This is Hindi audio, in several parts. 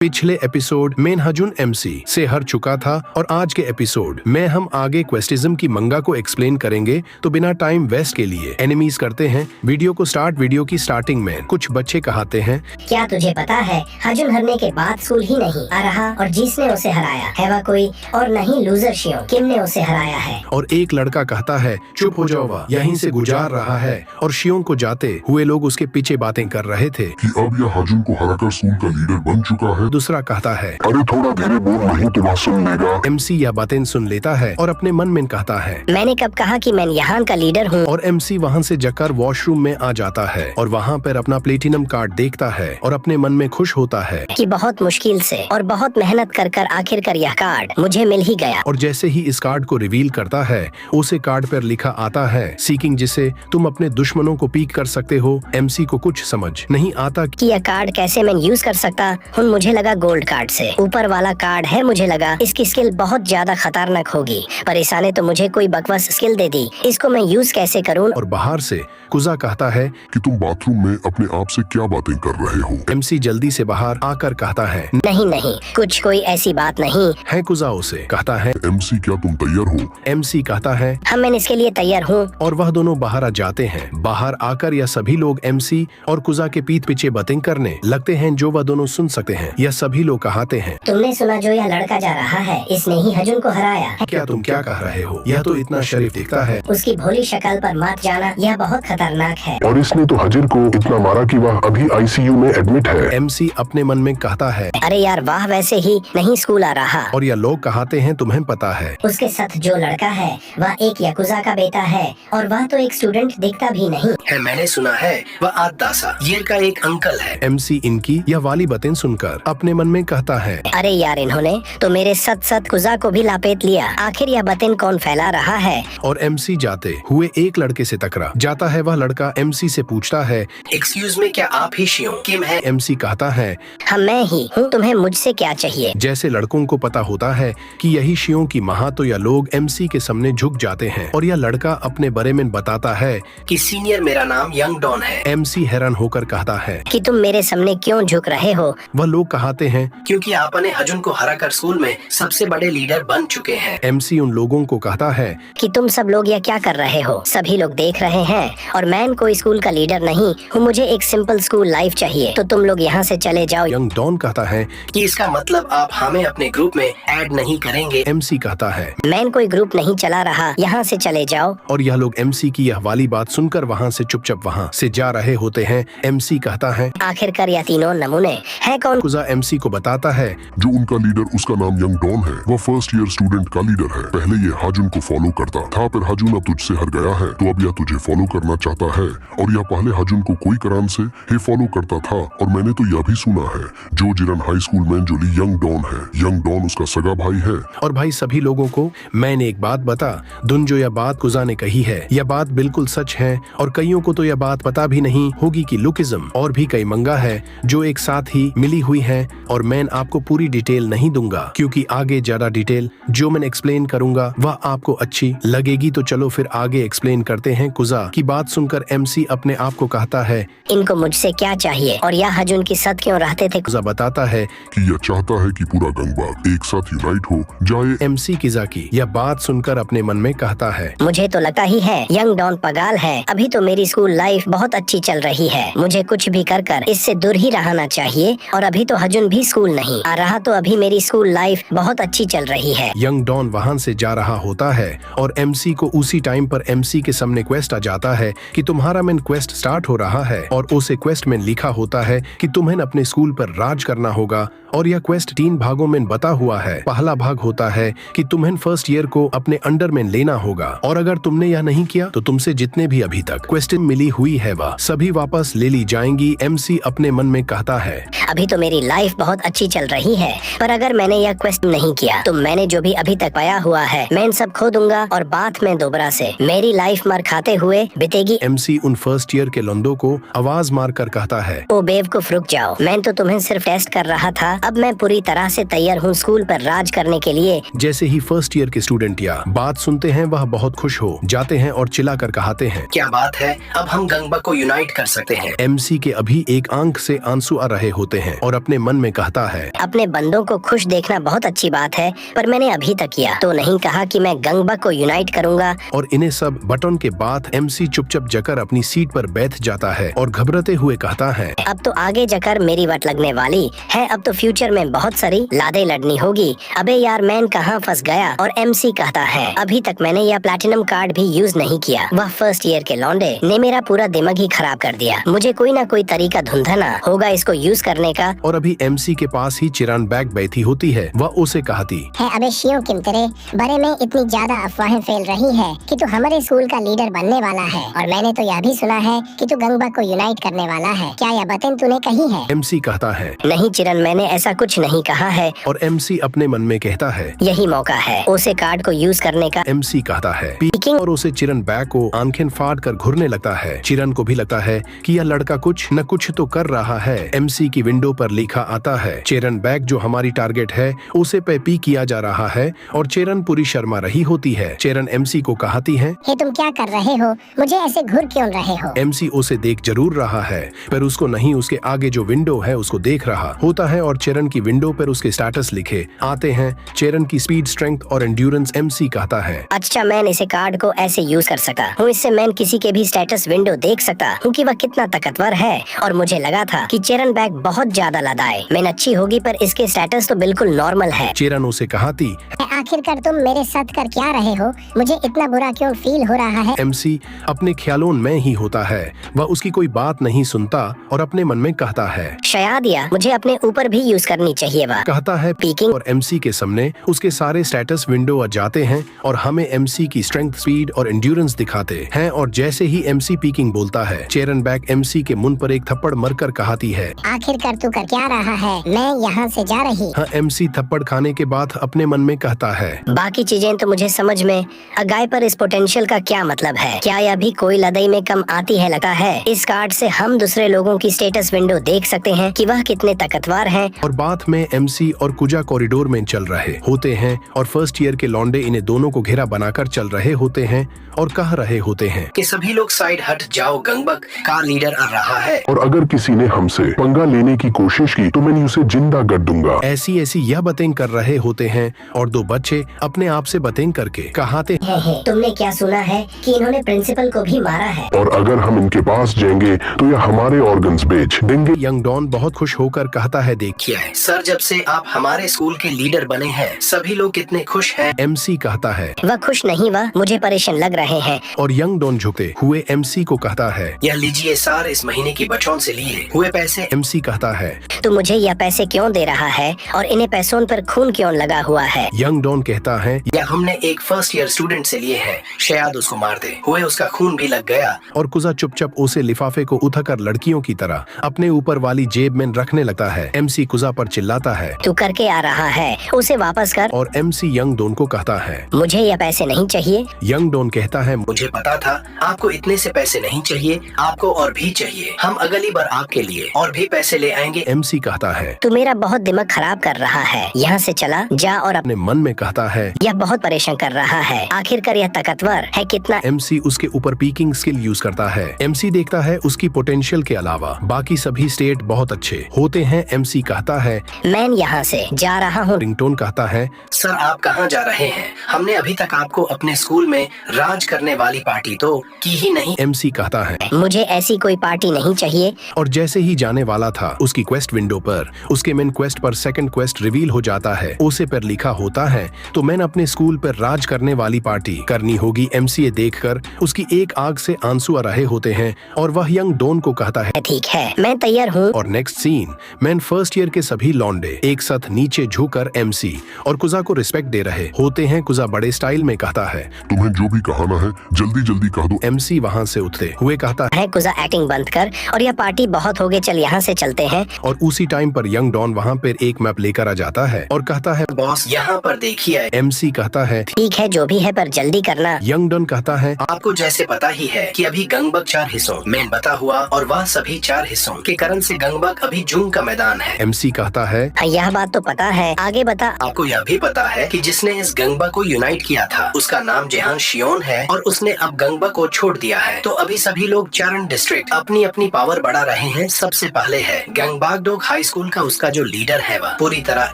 पिछले एपिसोड में हजुन एमसी से हार चुका था और आज के एपिसोड में हम आगे क्वेस्टिज्म की मंगा को एक्सप्लेन करेंगे। तो बिना टाइम वेस्ट के लिए एनिमीज करते हैं वीडियो को स्टार्ट। वीडियो की स्टार्टिंग में कुछ बच्चे कहते हैं, क्या तुझे पता है हजुन हारने के बाद स्कूल ही नहीं आ रहा और जिसने उसे हराया है वह कोई और नहीं लूजर शियों किम ने उसे हराया है। और एक लड़का कहता है, चुप हो जाओ, वह यहीं से गुजार रहा है। और शियों को जाते हुए लोग उसके पीछे बातें कर रहे थे कि अब यह हजुन को हराकर स्कूल का लीडर बन चुका है। दूसरा कहता है, अरे थोड़ा धीरे बोल, नहीं तो वह सुन लेगा। एमसी यह बातें सुन लेता है और अपने मन में कहता है, मैंने कब कहा कि मैं यहाँ का लीडर हूँ। और एमसी वहाँ से जाकर वॉशरूम में आ जाता है और वहाँ पर अपना प्लेटिनम कार्ड देखता है और अपने मन में खुश होता है कि बहुत मुश्किल से और बहुत मेहनत कर आखिरकार यह कार्ड मुझे मिल ही गया। और जैसे ही इस कार्ड को रिवील करता है उसे कार्ड पर लिखा आता है, सीकिंग, जिसे तुम अपने दुश्मनों को पीक कर सकते हो। एमसी को कुछ समझ नहीं आता कि यह कार्ड कैसे मैं यूज कर सकता हूँ। मुझे लगा गोल्ड कार्ड से ऊपर वाला कार्ड है, मुझे लगा इसकी स्किल बहुत ज्यादा खतरनाक होगी, पर ईसा ने तो मुझे कोई बकवास स्किल दे दी, इसको मैं यूज कैसे करूँ। और बाहर से कुजा कहता है कि तुम बाथरूम में अपने आप से क्या बातें कर रहे हो। एमसी जल्दी से बाहर आकर कहता है, नहीं कुछ कोई ऐसी बात नहीं है। कुजा उसे कहता है, एमसी क्या तुम तैयार हो। एमसी कहता है, हाँ मैं इसके लिए तैयार हूँ। और वह दोनों बाहर आ जाते हैं। बाहर आकर यह सभी लोग एमसी और कुजा के पीठ पीछे बातें करने लगते हैं जो वह दोनों सुन सकते हैं। यह सभी लोग कहते हैं, तुमने सुना जो यह लड़का जा रहा है, इसने ही हजुन को हराया। क्या तुम क्या कह रहे हो, यह तो इतना शरीफ दिखता है। उसकी भोली शक्ल पर मत जाना, यह बहुत खतरनाक है। और इसने तो हजर को इतना मारा कि वह अभी आईसीयू में एडमिट है। एमसी अपने मन में कहता है, अरे यार वाह, वैसे ही नहीं स्कूल आ रहा। और यह लोग कहते हैं, तुम्हें पता है उसके साथ जो लड़का है वह एक याकुजा का बेटा है और वह तो एक स्टूडेंट दिखता भी नहीं है। मैंने सुना है वह आदासा ये का एक अंकल है। एमसी इनकी यह वाली बातें सुनकर अपने मन में कहता है, अरे यार इन्होंने तो मेरे सत कुजा को भी लापेट लिया। आखिर यह बातें कौन फैला रहा है। और एमसी जाते हुए एक लड़के से टकरा जाता है। वह लड़का एमसी से पूछता है, एक्सक्यूज मी, क्या आप ही शियों किम है। एमसी कहता है, हाँ मैं ही हूँ, तुम्हें मुझसे क्या चाहिए। जैसे लड़कों को पता होता है कि यही शियों की माँ, तो यह लोग एमसी के सामने झुक जाते हैं। और यह लड़का अपने बारे में बताता है कि सीनियर, मेरा नाम यंग डॉन है। एमसी हैरान होकर कहता है कि तुम मेरे सामने क्यों झुक रहे हो। वह लोग कहते हैं, क्योंकि आपने हजुन को हराकर स्कूल में सबसे बड़े लीडर बन चुके हैं। एमसी उन लोगों को कहता है कि तुम सब लोग यह क्या कर रहे हो, सभी लोग देख रहे हैं और मैं कोई स्कूल का लीडर नहीं हूँ, मुझे एक सिंपल स्कूल लाइफ चाहिए, तो तुम लोग यहाँ से चले जाओ। यंग डॉन कहता है कि इसका मतलब आप हमें अपने ग्रुप में ऐड नहीं करेंगे। एमसी कहता है, मैं कोई ग्रुप नहीं चला रहा, यहाँ से चले जाओ। और यह लोग एमसी की यह वाली बात सुनकर वहाँ से चुपचाप वहाँ से जा रहे होते हैं। एमसी कहता है, आखिरकार यह तीनों नमूने है कौन। कुजा एमसी को बताता है, जो उनका लीडर, उसका नाम यंग डॉन है। वह फर्स्ट ईयर स्टूडेंट का लीडर है। पहले ये हजुन को फॉलो करता था, पर हजुन अब तुझसे हर गया है, तो अब यह तुझे फॉलो करना चाहता है। और यह पहले हजुन को कोई कारण से ही फॉलो करता था। और मैंने तो यह भी सुना है जो जिरन हाई स्कूल में जो यंग डॉन है, यंग डॉन उसका सगा भाई है। और भाई सभी लोगों को मैंने एक बात बता दुन, जो यह बात कुजा ने कही है यह बात बिल्कुल सच है। और कईयों को तो यह बात पता भी नहीं होगी कि लुकिज्म और भी कई मंगा है जो एक साथ ही मिली हुई है। और मैं आपको पूरी डिटेल नहीं दूंगा क्योंकि आगे ज्यादा डिटेल जो मैं एक्सप्लेन करूंगा वह आपको अच्छी लगेगी। तो चलो फिर आगे एक्सप्लेन करते हैं। कुजा की बात सुनकर एमसी अपने आप को कहता है, इनको मुझसे क्या चाहिए और यह हजुन की साथ क्यों रहते थे। कुजा बताता है कि यह चाहता है कि पूरा गंगबाग एक साथ यूनाइट हो जाए। एमसी किजा की यह बात सुनकर अपने मन में कहता है, मुझे तो लगता ही है यंग डॉन पगाल है। अभी तो मेरी स्कूल लाइफ बहुत अच्छी चल रही है, मुझे कुछ भी कर इससे दूर ही रहना चाहिए। और अभी तो हजुन भी स्कूल नहीं आ रहा, तो अभी मेरी स्कूल लाइफ बहुत अच्छी चल रही है। यंग डॉन वहाँ से जा रहा होता है और एमसी को उसी टाइम पर एमसी के सामने क्वेस्ट आ जाता है कि तुम्हारा मेन क्वेस्ट स्टार्ट हो रहा है। और उसे क्वेस्ट में लिखा होता है कि तुम्हें अपने स्कूल पर राज करना होगा। और यह क्वेस्ट 3 भागों में बता हुआ है। पहला भाग होता है कि तुम्हें फर्स्ट ईयर को अपने अंडर में लेना होगा, और अगर तुमने यह नहीं किया तो तुमसे जितने भी अभी तक क्वेश्चन मिली हुई है वह सभी वापस ले ली जाएंगी। एमसी अपने मन में कहता है, अभी तो मेरी लाइफ बहुत अच्छी चल रही है, पर अगर मैंने यह क्वेस्ट नहीं किया तो मैंने जो भी अभी तक पाया हुआ है मैं इन सब खो दूंगा और बात में दोबारा से मेरी लाइफ मार खाते हुए बीतेगी। एमसी उन फर्स्ट ईयर के लंदों को आवाज मार कर कहता है, ओ बेवकूफ रुक जाओ, मैं तो तुम्हें सिर्फ टेस्ट कर रहा था अब मैं पूरी तरह से तैयार हूँ स्कूल पर राज करने के लिए। जैसे ही फर्स्ट ईयर के स्टूडेंट या बात सुनते हैं वह बहुत खुश हो जाते हैं और चिल्लाकर कहते हैं, क्या बात है, अब हम गंगबक को यूनाइट कर सकते हैं। MC के अभी एक आंख से आंसू आ रहे होते हैं और अपने मन में कहता है, अपने बंदों को खुश देखना बहुत अच्छी बात है, पर मैंने अभी तक किया तो नहीं कहा कि मैं गंगबक को यूनाइट करूंगा। और इन्हें सब बटन के बाद MC चुपचाप जकर अपनी सीट पर बैठ जाता है और घबराते हुए कहता है, अब तो आगे जाकर मेरी वट लगने वाली है, अब तो फ्यूचर में बहुत सारी लादें लड़नी होगी। अबे यार मैं कहाँ फंस गया। और MC कहता है, अभी तक मैंने यह प्लैटिनम कार्ड भी यूज नहीं किया। वह फर्स्ट ईयर के लौंडे ने मेरा पूरा दिमाग ही खराब कर दिया। मुझे कोई ना कोई तरीका ढूंढना होगा इसको यूज करने का। और अभी MC के पास ही चिरान बैग बैठी होती है। वह उसे कहती है, अबे शियों किम तेरे बारे में इतनी ज्यादा अफवाहें फैल रही है कि तू हमारे स्कूल का लीडर बनने वाला है, और मैंने तो यह भी सुना है कि तू गंगबक को यूनाइट करने वाला है। क्या यह बातें तूने कही है? MC कहता है, नहीं चिरन, मैंने ऐसा कुछ नहीं कहा है। और MC अपने मन में कहता है, यही मौका है उसे कार्ड को यूज करने का। MC कहता है पीकिंग, और उसे चिरन बैग को आंखें फाड़ कर घूरने लगता है। चिरन को भी लगता है कि यह लड़का कुछ न कुछ तो कर रहा है। MC की विंडो पर लिखा आता है, चिरन बैग जो हमारी टारगेट है उसे पे पी किया जा रहा है। और चिरन पूरी शर्मा रही होती है। चिरन MC को कहती है, हे तुम क्या कर रहे हो, मुझे ऐसे घूर क्यों रहे हो? MC उसे देख जरूर रहा है पर उसको नहीं उसके आगे जो विंडो है उसको देख रहा होता है। और चिरन की विंडो पर उसके स्टेटस लिखे आते हैं, चिरन की स्पीड, स्ट्रेंथ और एंड्योरेंस। MC कहता है, अच्छा मैं इसे कार्ड को ऐसे यूज कर सकता हूँ, इससे मैं किसी के भी स्टेटस विंडो देख सकता हूँ कि वह कितना ताकतवर है। और मुझे लगा था कि चिरन बैग बहुत ज्यादा लदाए मैं अच्छी होगी, पर इसके स्टेटस तो बिल्कुल नॉर्मल है। चिरन उसे कहती, आखिरकार तुम मेरे साथ कर क्या रहे हो, मुझे इतना बुरा क्यों फील हो रहा है? MC अपने ख्यालों में ही होता है। वह उसकी कोई बात नहीं सुनता और अपने मन में कहता है, शायद या मुझे अपने ऊपर भी यूज करनी चाहिए। वह कहता है पीकिंग। और MC के सामने उसके सारे स्टेटस विंडो आ जाते हैं और हमें MC की स्ट्रेंथ, स्पीड और एंड्योरेंस दिखाते हैं। और जैसे ही MC पीकिंग बोलता है, चिरन बैग MC के मुंह पर एक थप्पड़ मरकर कहती है, आखिरकार तू कर क्या रहा है, मैं यहाँ से जा रही। हाँ, MC थप्पड़ खाने के बाद अपने मन में कहता है, बाकी चीजें तो मुझे समझ में आ गए, पर इस पोटेंशियल का क्या मतलब है? क्या यह भी कोई लड़ाई में कम आती है? लगता है इस कार्ड से हम दूसरे लोगों की स्टेटस विंडो देख सकते हैं कि वह कितने ताकतवर हैं। और बात में MC और कुजा कॉरिडोर में चल रहे होते हैं और फर्स्ट ईयर के लौंडे इन्हें दोनों को घेरा बनाकर चल रहे होते हैं और कह रहे होते हैं कि सभी लोग साइड हट जाओ, गंगबक का लीडर आ रहा है। और अगर किसी ने हमसे पंगा लेने की कोशिश की तो मैं उसे जिंदा कर दूंगा। ऐसी यह बातें कर रहे होते हैं और दो बच्चे अपने आप से बातें करके कहते, तुमने क्या सुना है कि इन्होंने प्रिंसिपल को भी मारा है? और अगर हम इनके पास जाएंगे तो यह हमारे ऑर्गन्स बेच देंगे। यंग डॉन बहुत खुश होकर कहता है, देखिए सर, जब से आप हमारे स्कूल के लीडर बने हैं सभी लोग कितने खुश हैं। MC कहता है, वह खुश नहीं, वह मुझे परेशान लग रहे हैं। और यंग डॉन झुकते हुए MC को कहता है, यह लीजिए सर, इस महीने की बचौन से लिए हुए पैसे। MC कहता है, तू मुझे यह पैसे क्यों दे रहा है और इन्हें पैसों पर खून क्यों लगा हुआ है? यंग डॉन कहता है, या हमने एक फर्स्ट ईयर स्टूडेंट से लिए हैं, शायद उसको मार दे, हुए उसका खून भी लग गया। और कुजा चुपचाप उसे लिफाफे को उठाकर लड़कियों की तरह अपने ऊपर वाली जेब में रखने लगता है। MC कुजा पर चिल्लाता है, तू करके आ रहा है, उसे वापस कर। और MC यंग डॉन को कहता है, मुझे यह पैसे नहीं चाहिए। यंग डॉन कहता है, मुझे पता था आपको इतने से पैसे नहीं चाहिए, आपको और भी चाहिए। हम अगली बार आपके लिए और भी पैसे ले आएंगे। MC कहता है, तू मेरा बहुत दिमाग खराब कर रहा है, यहाँ से चला जा। और अपने मन में कहता है, यह बहुत परेशान कर रहा है, आखिरकार यह ताकतवर है कितना। MC उसके ऊपर पीकिंग स्किल यूज करता है। MC देखता है उसकी पोटेंशियल के अलावा बाकी सभी स्टेट बहुत अच्छे होते हैं। MC कहता है, मैं यहाँ से जा रहा हूँ। रिंगटोन कहता है, सर आप कहाँ जा रहे हैं? हमने अभी तक आपको अपने स्कूल में राज करने वाली पार्टी तो की ही नहीं। MC कहता है, मुझे ऐसी कोई पार्टी नहीं चाहिए। और जैसे ही जाने वाला था उसकी क्वेस्ट विंडो पर उसके मेन क्वेस्ट पर सेकंड क्वेस्ट रिवील हो जाता है। उसे पर लिखा होता है, तो मैंने अपने स्कूल पर राज करने वाली पार्टी करनी होगी। MC ये देखकर उसकी एक आग से आंसू आ रहे होते हैं और वह यंग डॉन को कहता है, ठीक है मैं तैयार हूँ। और नेक्स्ट सीन मैन फर्स्ट ईयर के सभी लौंडे एक साथ नीचे झुककर MC और कुजा को रिस्पेक्ट दे रहे होते हैं। कुजा बड़े स्टाइल में कहता है, तुम्हें जो भी कहना है जल्दी जल्दी कह दो। MC वहाँ से उठते हुए कहता है, कुजा एक्टिंग बंद कर और यह पार्टी बहुत हो गई, चल यहाँ से चलते हैं। और उसी टाइम पर यंग डॉन वहाँ पर एक मैप लेकर आ जाता है और कहता है, बॉस यहाँ पर देखिए। ही आए। MC कहता है ठीक है जो भी है पर जल्दी करना। यंग डॉन कहता है आपको जैसे पता ही है कि अभी गंगबक 4 हिस्सों में बटा हुआ और वह सभी 4 हिस्सों के कारण से गंगबक अभी जून का मैदान है। MC कहता है यह बात तो पता है, आगे बता। आपको यह भी पता है कि जिसने इस गंगबा को यूनाइट किया था उसका नाम जेहान शियोन है और उसने अब गंगबा को छोड़ दिया है। तो अभी सभी लोग चारण डिस्ट्रिक्ट अपनी अपनी पावर बढ़ा रहे हैं। सबसे पहले है गंगबाकडोग हाई स्कूल का, उसका जो लीडर है वह पूरी तरह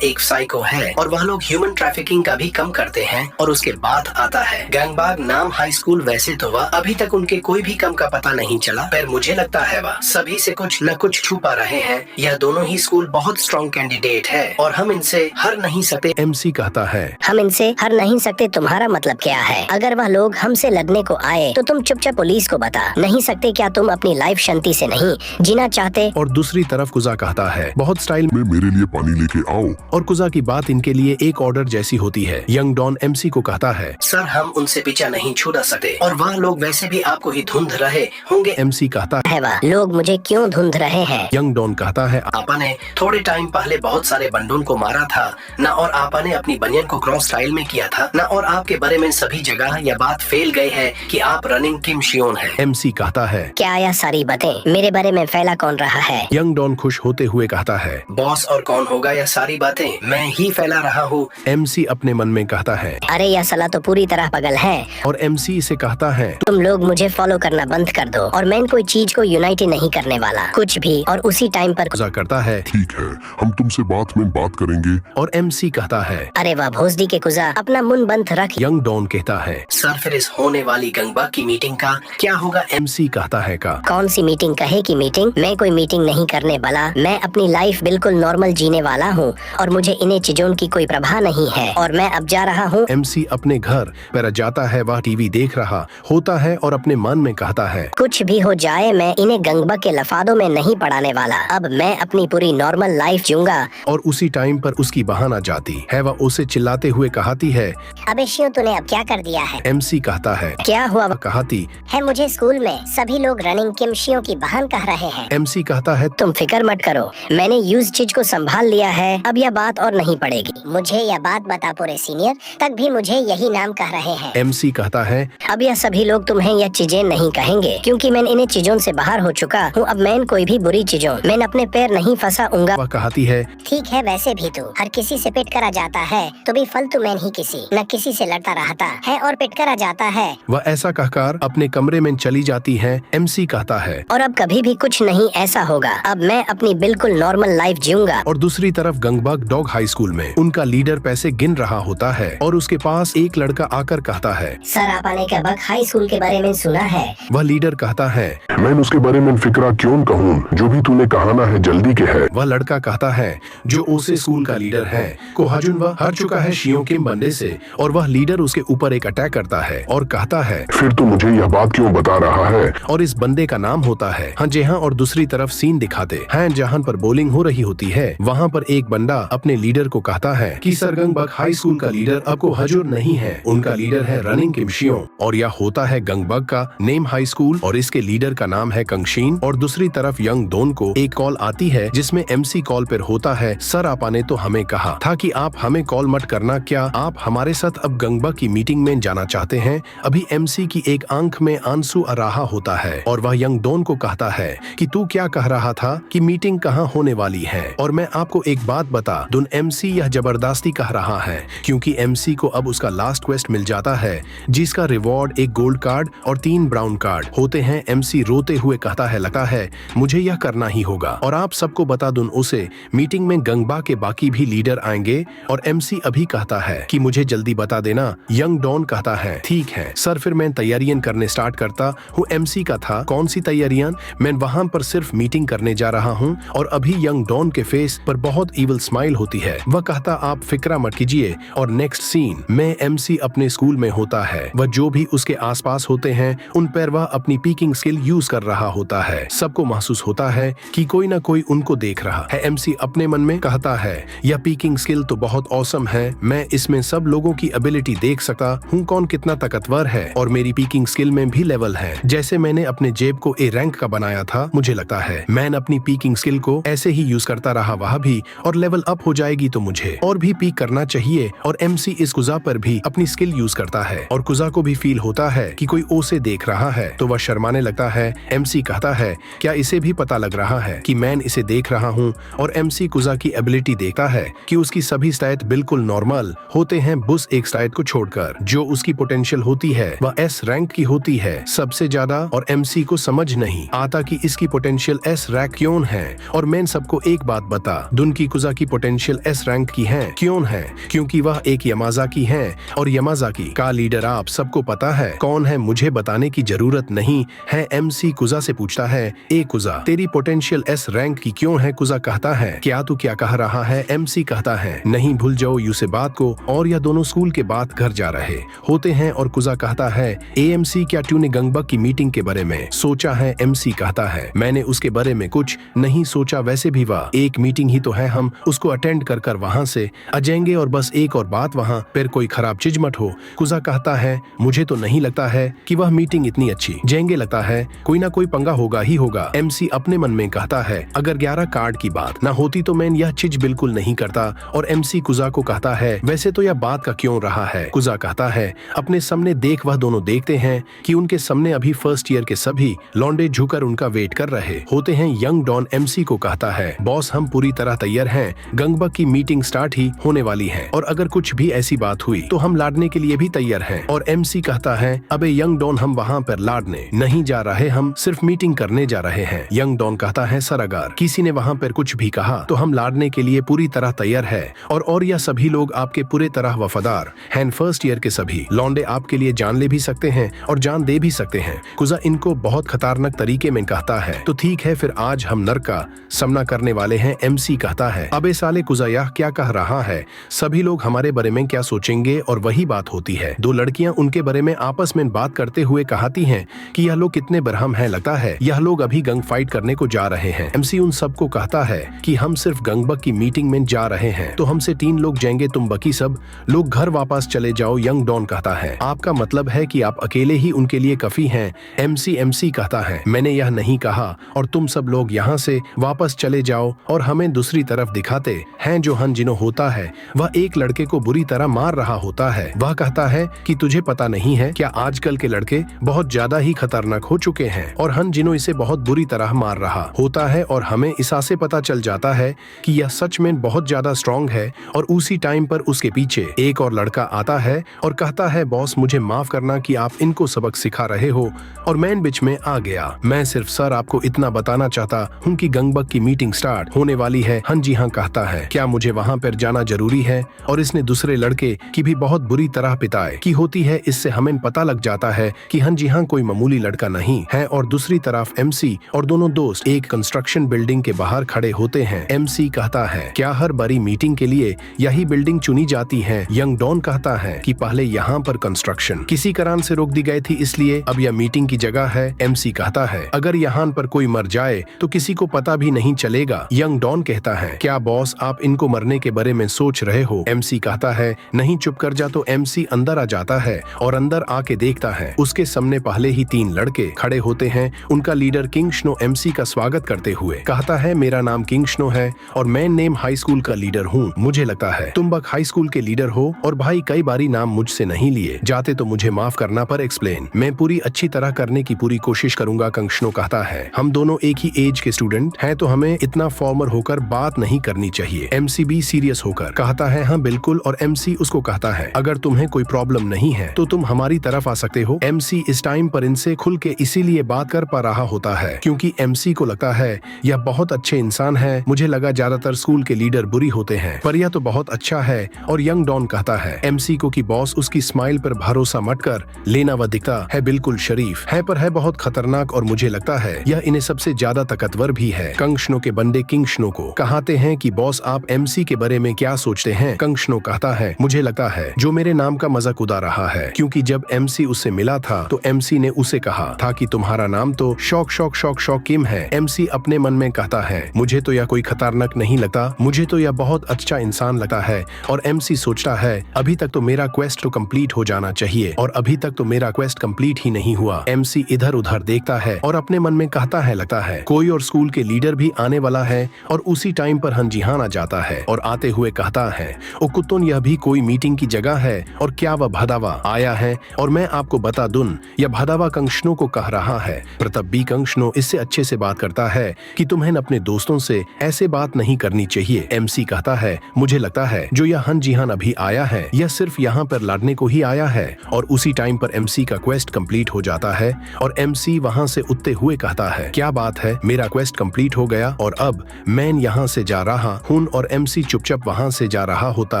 एक साइको है और वह लोग ह्यूमन ट्रैफिकिंग का भी कम करते हैं। और उसके बाद आता है गंगबाग नाम हाई स्कूल। वैसे तो वह अभी तक उनके कोई भी कम का पता नहीं चला, पर मुझे लगता है वह सभी से कुछ न कुछ छुपा रहे हैं। यह दोनों ही स्कूल बहुत स्ट्रॉन्ग कैंडिडेट है और हम इनसे हार नहीं सकते। MC कहता है हम इनसे हार नहीं सकते, तुम्हारा मतलब क्या है? अगर वह लोग हमसे लड़ने को आए तो तुम चुपचाप पुलिस को बता नहीं सकते क्या? तुम अपनी लाइफ शांति से नहीं जीना चाहते? और दूसरी तरफ कुजा कहता है बहुत स्टाइल में मेरे लिए पानी लेके आओ। और कुजा की बात इनके लिए एक ऑर्डर जैसी होती है। यंग डॉन MC को कहता है सर हम उनसे पीछा नहीं छुड़ा सकते और वह लोग वैसे भी आपको ही धुंध रहे होंगे। MC कहता है वह लोग मुझे क्यों धुंध रहे हैं? यंग डॉन कहता है आपा ने थोड़े टाइम पहले बहुत सारे बंडों को मारा था न, और आपा ने अपनी बनियन को क्रॉस स्टाइल में किया था न, और आपके बारे में सभी जगह यह बात फैल गई है कि आप रनिंग किम शियोन है। MC कहता है क्या यह सारी बातें मेरे बारे में फैला कौन रहा है? यंग डॉन खुश होते हुए कहता है बॉस और कौन होगा यह सारी बातें मैं ही फैला रहा हूँ। MC अपने मन में कहता है अरे यह साला तो पूरी तरह पागल है। और MC से कहता है तुम लोग मुझे फॉलो करना बंद कर दो और मैं कोई चीज को यूनाइट नहीं करने वाला कुछ भी। और उसी टाइम पर कुजा करता है ठीक है हम तुमसे बात में बात करेंगे। और MC कहता है अरे वाह भोसडी के कुजा अपना मुंह बंद रख। यंग डॉन कहता है सर फिर इस होने वाली गंगबा की मीटिंग का क्या होगा? MC कहता है का कौन सी मीटिंग? कहे की मीटिंग? मैं कोई मीटिंग नहीं करने वाला। मैं अपनी लाइफ बिल्कुल नॉर्मल जीने वाला हूँ और मुझे इन्हें चीजों की कोई प्रभाव नहीं है और मैं अब जा रहा हूँ। MC अपने घर पर जाता है, वह टीवी देख रहा होता है और अपने मन में कहता है कुछ भी हो जाए मैं इन्हें गंगबा के लफादों में नहीं पड़ाने वाला। अब मैं अपनी पूरी नॉर्मल लाइफ जीऊंगा। और उसी टाइम पर उसकी बहन आ जाती है। वह उसे चिल्लाते हुए कहती है अबे शिव तूने अब क्या कर दिया है? MC कहता है क्या हुआ? वह कहती है मुझे स्कूल में सभी लोग रनिंग किम शियो की बहन कह रहे हैं। MC कहता है तुम फिक्र मत करो, मैंने यूज चीज को संभाल लिया है, अब यह बात और नहीं पड़ेगी। मुझे यह बात बता पूरे सीनियर तक भी मुझे यही नाम कह रहे हैं। MC कहता है अब यह सभी लोग तुम्हें यह चीजें नहीं कहेंगे क्योंकि मैं इन्हें चीजों से बाहर हो चुका हूँ। अब मैं कोई भी बुरी चीजों मैं अपने पैर नहीं फंसाऊंगा। वह कहती है ठीक है वैसे भी तू हर किसी से पिट करा जाता है तो भी फालतू मैं ही किसी न किसी से लड़ता रहता है और पिट करा जाता है। वह ऐसा कहकर अपने कमरे में चली जाती है। MC कहता है और अब कभी भी कुछ नहीं ऐसा होगा, अब मैं अपनी बिल्कुल नॉर्मल लाइफ जीऊंगा। और दूसरी तरफ गंगबाकडोग हाई स्कूल में उनका लीडर पैसे गिन रहा होता है और उसके पास एक लड़का आकर कहता है सर आपने गंगबाक हाई स्कूल के बारे में सुना है? वह लीडर कहता है मैं उसके बारे में फिक्रा क्यों कहूँ, जो भी तूने कहाना है जल्दी के है। वह लड़का कहता है जो ओसे स्कूल का लीडर है को हाजुन वह हार चुका है शियों के बंदे से और वह लीडर उसके ऊपर एक अटैक करता है और कहता है फिर तू मुझे यह बात क्यों बता रहा है? और इस बंदे का नाम होता है हाँ जी हाँ। और दूसरी तरफ सीन दिखाते हैं जहाँ पर बॉलिंग हो रही होती है। वहाँ पर एक बंदा अपने लीडर को कहता है कि सर गंगबक हाई स्कूल का लीडर आपको हजूर नहीं है, उनका लीडर है रनिंग किम शियों। और यह होता है गंगबक का नेम हाई स्कूल और इसके लीडर का नाम है कंगशीन। और दूसरी तरफ यंग डॉन को एक कॉल आती है जिसमें MC कॉल पर होता है सर आपने तो हमें कहा था कि आप हमें कॉल मत करना, क्या आप हमारे साथ अब गंगबक की मीटिंग में जाना चाहते हैं? अभी MC की एक आंख में आंसू आ रहा होता है और वह यंग डॉन को कहता है कि तू क्या कह रहा था कि मीटिंग कहाँ होने वाली है? और मैं आपको एक बात बता दूं, MC यह जबरदस्ती कह रहा है क्योंकि MC को अब उसका लास्ट क्वेस्ट मिल जाता है जिसका रिवॉर्ड एक गोल्ड कार्ड और 3 ब्राउन कार्ड होते हैं। MC रोते हुए कहता है लगता है मुझे यह करना ही होगा। और आप सबको बता दूं उसे मीटिंग में गंगबा के बाकी भी लीडर आएंगे और MC अभी कहता है कि मुझे जल्दी बता देना। यंग डॉन कहता है ठीक है सर, फिर मैं तैयारियां करने स्टार्ट करता हूँ। MC का था कौन सी तैयारियां, मैं वहां पर सिर्फ मीटिंग करने जा रहा हूँ। और अभी यंग डॉन के फेस पर बहुत इविल स्माइल होती है। वह कहता आप फिक्रा मत कीजिए। और नेक्स्ट सीन में MC अपने स्कूल में होता है। वह जो भी उसके आसपास होते हैं उन पर वह अपनी पीकिंग स्किल यूज कर रहा होता है। सबको महसूस होता है कि कोई ना कोई उनको देख रहा है। MC अपने मन में कहता है यह पीकिंग स्किल तो बहुत ऑसम है, मैं इसमें सब लोगों की एबिलिटी देख सकता हूँ कौन कितना ताकतवर है और मेरी पीकिंग स्किल में भी लेवल है। जैसे मैंने अपने जेब को A रैंक का बनाया था, मुझे लगता है मैं अपनी पीकिंग स्किल को ऐसे ही यूज करता रहा वह भी, और लेवल अप हो जाएगी तो मुझे और भी पीक करना चाहिए। चाहिए। और MC इस कुजा पर भी अपनी स्किल यूज करता है और कुजा को भी फील होता है कि कोई उसे देख रहा है, तो वह शर्माने लगता है। MC कहता है क्या इसे भी पता लग रहा है कि मैं इसे देख रहा हूँ। और MC कुजा की एबिलिटी देखता है कि उसकी सभी स्टैट बिल्कुल नॉर्मल होते हैं, बस एक स्टैट को छोड़कर। जो उसकी पोटेंशियल होती है वह S रैंक की होती है सबसे ज्यादा। और MC को समझ नहीं आता कि इसकी पोटेंशियल S रैंक क्यों है। और मैं सबको एक बात बता दूं कि कुजा की पोटेंशियल S रैंक की है क्यों है, क्योंकि वह एक यामाज़ाकी है और यामाज़ाकी का लीडर आप सबको पता है कौन है, मुझे बताने की जरूरत नहीं है। MC कुजा से पूछता है ए कुजा तेरी पोटेंशियल S रैंक की क्यों है। कुजा कहता है क्या तू क्या कह रहा है। MC कहता है नहीं भूल जाओ यू से बात को। और यह दोनों स्कूल के बाद घर जा रहे होते हैं और कुजा कहता है MC क्या तूने गंगबक की मीटिंग के बारे में सोचा है। MC कहता है मैंने उसके बारे में कुछ नहीं सोचा, वैसे भी वह एक मीटिंग ही तो है, हम उसको अटेंड कर वहाँ से आ जाएंगे। और बस एक और बात, वहाँ पर कोई खराब चीज मत हो। कुजा कहता है मुझे तो नहीं लगता है कि वह मीटिंग इतनी अच्छी जाएंगे, लगता है कोई ना कोई पंगा होगा ही होगा। MC अपने मन में कहता है अगर 11 कार्ड की बात ना होती तो मैं यह चीज बिल्कुल नहीं करता। और MC कुजा को कहता है वैसे तो यह बात का क्यों रहा है। कुजा कहता है अपने सामने देख। वह दोनों देखते हैं कि उनके सामने अभी फर्स्ट ईयर के सभी लौंडे झुककर उनका वेट कर रहे होते हैं। यंग डॉन MC को कहता है बॉस हम पूरी तरह तैयार हैं, गंगबक की मीटिंग स्टार्ट ही होने वाली है और अगर कुछ भी ऐसी बात हुई तो हम लड़ने के लिए भी तैयार हैं। और MC कहता है अबे यंग डॉन हम वहाँ पर लड़ने नहीं जा रहे, हम सिर्फ मीटिंग करने जा रहे हैं। यंग डॉन कहता है सर अगर किसी ने वहाँ पर कुछ भी कहा तो हम लड़ने के लिए पूरी तरह तैयार है। और यह सभी लोग आपके पूरे तरह वफादार हैं। फर्स्ट ईयर के सभी लौंडे आपके लिए जान ले भी सकते हैं और जान दे भी सकते हैं। कुजा इनको बहुत खतरनाक तरीके में कहता है तो ठीक है फिर आज हम नर का सामना करने वाले हैं। MC कहता है अबे साले कुजा यह क्या कह रहा है, सभी लोग हमारे बारे में क्या सोचेंगे। और वही बात होती है, दो लड़कियां उनके बारे में आपस में बात करते हुए कहती हैं कि यह लोग कितने बरहम हैं, लगता है यह लोग अभी गंग फाइट करने को जा रहे हैं। MC उन सबको कहता है कि हम सिर्फ गंगबक की मीटिंग में जा रहे हैं तो हमसे 3 लोग जाएंगे, तुम बाकी सब लोग घर वापस चले जाओ। यंग डॉन कहता है आपका मतलब है कि आप अकेले ही उनके लिए काफी हैं। MC कहता है मैंने यह नहीं कहा और तुम सब लोग यहाँ से वापस चले जाओ। और हमें दूसरी तरफ दिखाते हैं जो हन जिनो होता है वह एक लड़के को बुरी तरह मार रहा होता है। वह कहता है कि तुझे पता नहीं है क्या आजकल के लड़के बहुत ज्यादा ही खतरनाक हो चुके हैं और हन जिनो इसे बहुत बुरी तरह मार रहा होता है। और हमें इसा से पता चल जाता है कि यह सच में बहुत ज्यादा स्ट्रॉन्ग है। और उसी टाइम पर उसके पीछे एक और लड़का आता है और कहता है बॉस मुझे माफ करना कि आप इनको सबक सिखा रहे हो और मैं बीच में आ गया। मैं सिर्फ सर आपको इतना बताना चाहता हूँ कि गंगबक की मीटिंग स्टार्ट होने वाली है। हाँ जी हाँ कहता है क्या मुझे वहाँ पर जाना जरूरी है। और इसने दूसरे लड़के की भी बहुत बुरी तरह पिटाई की होती है। इससे हमें पता लग जाता है कि हाँ जी हाँ कोई मामूली लड़का नहीं है। और दूसरी तरफ MC और दोनों दोस्त एक कंस्ट्रक्शन बिल्डिंग के बाहर खड़े होते हैं। MC कहता है क्या हर बड़ी मीटिंग के लिए यही बिल्डिंग चुनी जाती है। यंग डॉन कहता है कि पहले यहाँ पर कंस्ट्रक्शन किसी कारण से रोक दी गई थी इसलिए अब यह मीटिंग की जगह है। MC कहता है अगर यहाँ पर कोई मर जाए तो किसी को पता भी नहीं चलेगा। यंग डॉन कहता है क्या बॉस आप इनको मरने के बारे में सोच रहे हो। MC कहता है नहीं चुप कर जा। तो MC अंदर आ जाता है और अंदर आके देखता है उसके सामने पहले ही 3 लड़के खड़े होते हैं। उनका लीडर किंग स्नो MC का स्वागत करते हुए कहता है मेरा नाम किंग स्नो है और मैं नेम हाई स्कूल का लीडर हूँ। मुझे लगता है तुम बक हाई स्कूल के लीडर हो और भाई कई बारी नाम मुझसे नहीं लिए जाते तो मुझे माफ करना पर एक्सप्लेन मैं पूरी अच्छी तरह करने की पूरी कोशिश करूंगा। किंग स्नो कहता है हम दोनों एक ही एज के स्टूडेंट हैं तो हमें इतना फॉर्मल होकर बात नहीं करनी चाहिए। MC भी सीरियस होकर कहता है हाँ बिल्कुल। और MC उसको कहता है अगर तुम्हें कोई प्रॉब्लम नहीं है तो तुम हमारी तरफ आ सकते हो। MC इस टाइम पर इनसे खुल के इसीलिए बात कर पा रहा होता है क्योंकि MC को लगता है यह बहुत अच्छे इंसान है। मुझे लगा ज्यादातर स्कूल के लीडर बुरी होते हैं पर यह तो बहुत अच्छा है। और यंग डॉन कहता है MC को कि बॉस उसकी स्माइल पर भरोसा मत कर लेना, वह दिखता है बिल्कुल शरीफ है पर है बहुत खतरनाक और मुझे लगता है यह इन्हें सबसे ज्यादा ताकतवर भी है। किंग स्नो के बंदे किंग स्नो को कहते हैं कि बॉस आप MC के बारे में क्या सोचते हैं। किंग स्नो कहता है मुझे लगता है जो मेरे नाम का मजाक उड़ा रहा है क्योंकि जब MC उससे मिला था तो MC ने उसे कहा था कि तुम्हारा नाम तो शौक किम है। MC अपने मन में कहता है मुझे तो यह कोई खतरनाक नहीं लगता, मुझे तो यह बहुत अच्छा इंसान लगता है। और MC सोचता है अभी तक तो मेरा क्वेस्ट तो कंप्लीट हो जाना चाहिए और अभी तक तो मेरा क्वेस्ट कंप्लीट ही नहीं हुआ। MC इधर उधर देखता है और अपने मन में कहता है लगता है कोई और स्कूल के लीडर भी आने वाला है। और उसी टाइम पर हंजीहान आ जाता है और आते हुए कहता है ओ कुत्तों, यह भी कोई मीटिंग की जगह है और क्या वह भदावा आया है और मैं आपको बता दूं, यह भदावा कंगशनो को कह रहा है। पर तब भी कंगशनो इससे अच्छे से बात करता है कि तुम्हें अपने दोस्तों से ऐसे बात नहीं करनी चाहिए। MC कहता है, मुझे लगता है जो यह हन जिहान अभी आया है यह सिर्फ यहाँ पर लड़ने को ही आया है। और उसी टाइम पर MC का क्वेस्ट कंप्लीट हो जाता है और MC वहाँ से उठते हुए कहता है, क्या बात है, मेरा क्वेस्ट कंप्लीट हो गया और अब मैं यहाँ से जा रहा हूँ। और MC चुपचाप वहाँ से जा रहा होता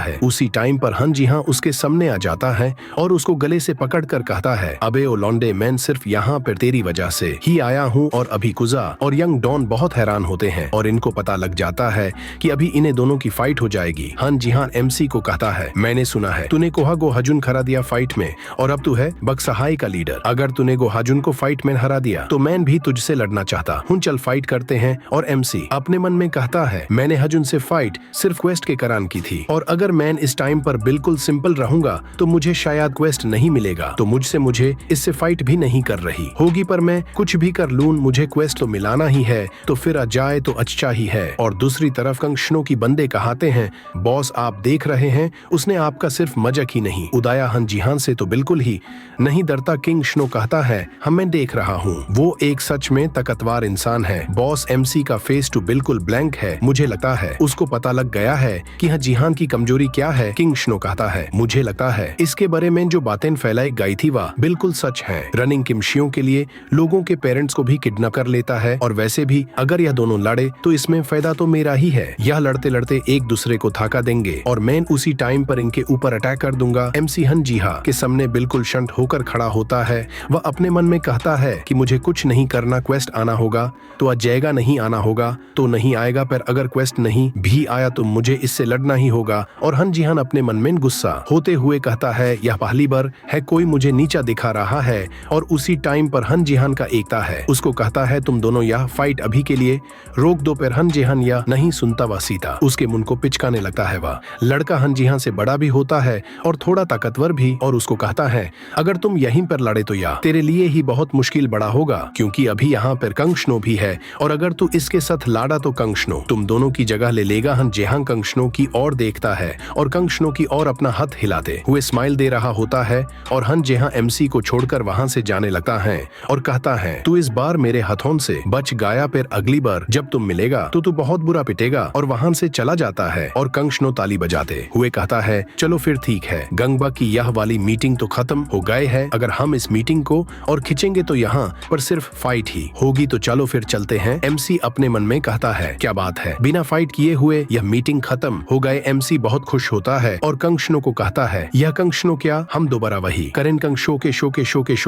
है। उसी टाइम पर हन जिहां उसके सामने आ जाता है और उसको गले से पकड़ कर कहता है, अबे ओ लौंडे, मैं सिर्फ यहाँ पर तेरी वजह से ही आया हूँ। और अभी कुजा और यंग डॉन बहुत हैरान होते हैं और इनको पता लग जाता है कि अभी इन्हें दोनों की फाइट हो जाएगी। हन जिहां MC को कहता है, मैंने सुना है तूने कोहा गो हजुन हरा दिया फाइट में और अब तू है बक्सहाई का लीडर। अगर तूने गो हजुन को फाइट में हरा दिया तो मैं भी तुझसे लड़ना चाहता हूँ, चल फाइट करते हैं। और MC अपने मन में कहता है, मैंने हजुन से फाइट सिर्फ क्वेस्ट के करान की थी और अगर मैं इस टाइम पर बिल्कुल सिंपल रहूंगा तो मुझे शायद क्वेस्ट नहीं मिलेगा, तो मुझे इससे फाइट भी नहीं कर रही होगी, पर मैं कुछ भी कर लूं मुझे क्वेस्ट तो मिलाना ही है, तो फिर आ जाए तो अच्छा ही है। और दूसरी तरफ कंगशनो की बंदे कहते हैं, बॉस आप देख रहे हैं उसने आपका सिर्फ मजाक ही नहीं उड़ाया, हन जिहान से तो बिल्कुल ही नहीं डरता। किंगशनो कहता है, हम मैं देख रहा हूँ वो एक सच में ताकतवर इंसान है। बॉस MC का फेस टू बिल्कुल ब्लैंक है, मुझे लगता है उसको पता लग गया है कि हाँ जिहान की कमजोरी क्या है। किंगशनो कहता है, मुझे लगता है इसके बारे में जो बातें फैलाई गई थी वह बिल्कुल सच है। रनिंग किमशियों के लिए लोगों के पेरेंट्स को भी किडनैप कर लेता है और वैसे भी अगर यह दोनों लड़े तो इसमें फायदा तो मेरा ही है। यह लड़ते लड़ते एक दूसरे को थका देंगे और मैं उसी टाइम पर इनके ऊपर अटैक कर दूंगा। MC हन जिहा के सामने बिल्कुल शंट होकर खड़ा होता है। वह अपने मन में कहता है कि मुझे कुछ नहीं करना, क्वेस्ट आना होगा तो आ जाएगा, नहीं आना होगा तो नहीं आएगा, पर अगर क्वेस्ट नहीं भी आया तो मुझे इससे लड़ना ही होगा। और हन जिहान अपने मन में गुस्सा होते हुए कहता है, यह पहली बार है कोई मुझे नीचा दिखा रहा है। और उसी टाइम पर हन जिहान का एकता है, उसको कहता है तुम दोनों यह फाइट अभी के लिए रोक दो। पर हन जिहान यह नहीं सुनता, वह सीता उसके मुंह को पिचकाने लगता है। वह लड़का हन जिहान से बड़ा भी होता है और थोड़ा ताकतवर भी, और उसको कहता है अगर तुम यहीं पर लड़े तो यह तेरे लिए ही बहुत मुश्किल बड़ा होगा, क्योंकि अभी यहाँ पर कंगशनो भी है और अगर तू इसके साथ लाड़ा तो कंगशनो तुम दोनों की जगह ले लेगा। हन जिहां कंगशनो की ओर देखता है और कंगशनो की ओर अपना हाथ हिलाते हुए स्माइल दे रहा होता है और हन जिहां MC को छोड़कर वहां से जाने लगता है और कहता है, तू इस बार मेरे हाथों से बच गया, पर अगली बार जब तुम मिलेगा तो तू बहुत बुरा पिटेगा। और वहां से चला जाता है और कंगशनो ताली बजाते हुए कहता है, चलो फिर ठीक है, गंगबा की यह वाली मीटिंग तो खत्म हो गए है, अगर हम इस मीटिंग को और खींचेंगे तो यहाँ पर सिर्फ फाइट ही होगी, तो चलो फिर चलते हैं। MC अपने मन में कहता है, क्या बात है, बिना फाइट किए हुए यह मीटिंग खत्म हो गए। MC बहुत खुश होता है और कंगशनो को कहता है, यह कंगशनो क्या, हम दोबारा वही करें कंगशो